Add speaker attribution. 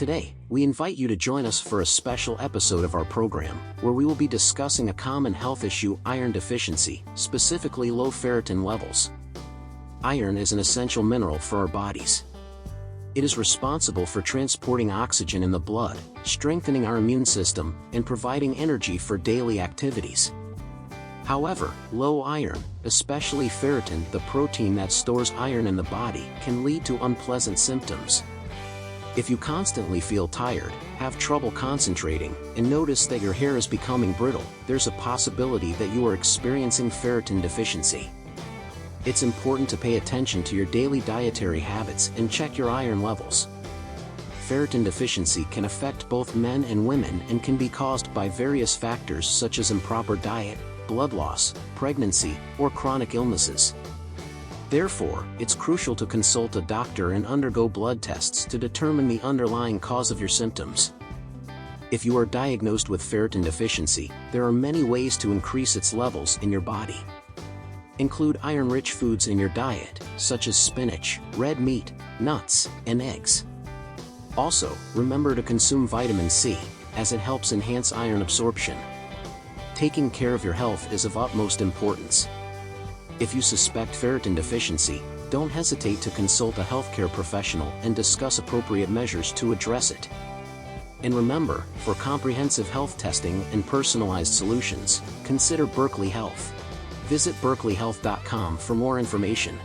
Speaker 1: Today, we invite you to join us for a special episode of our program, where we will be discussing a common health issue: iron deficiency, specifically low ferritin levels. Iron is an essential mineral for our bodies. It is responsible for transporting oxygen in the blood, strengthening our immune system, and providing energy for daily activities. However, low iron, especially ferritin, the protein that stores iron in the body, can lead to unpleasant symptoms. If you constantly feel tired, have trouble concentrating, and notice that your hair is becoming brittle, there's a possibility that you are experiencing ferritin deficiency. It's important to pay attention to your daily dietary habits and check your iron levels. Ferritin deficiency can affect both men and women and can be caused by various factors such as improper diet, blood loss, pregnancy, or chronic illnesses. Therefore, it's crucial to consult a doctor and undergo blood tests to determine the underlying cause of your symptoms. If you are diagnosed with ferritin deficiency, there are many ways to increase its levels in your body. Include iron-rich foods in your diet, such as spinach, red meat, nuts, and eggs. Also, remember to consume vitamin C, as it helps enhance iron absorption. Taking care of your health is of utmost importance. If you suspect ferritin deficiency, don't hesitate to consult a healthcare professional and discuss appropriate measures to address it. And remember, for comprehensive health testing and personalized solutions, consider Berkeley Health. Visit berkeleyhealth.com for more information.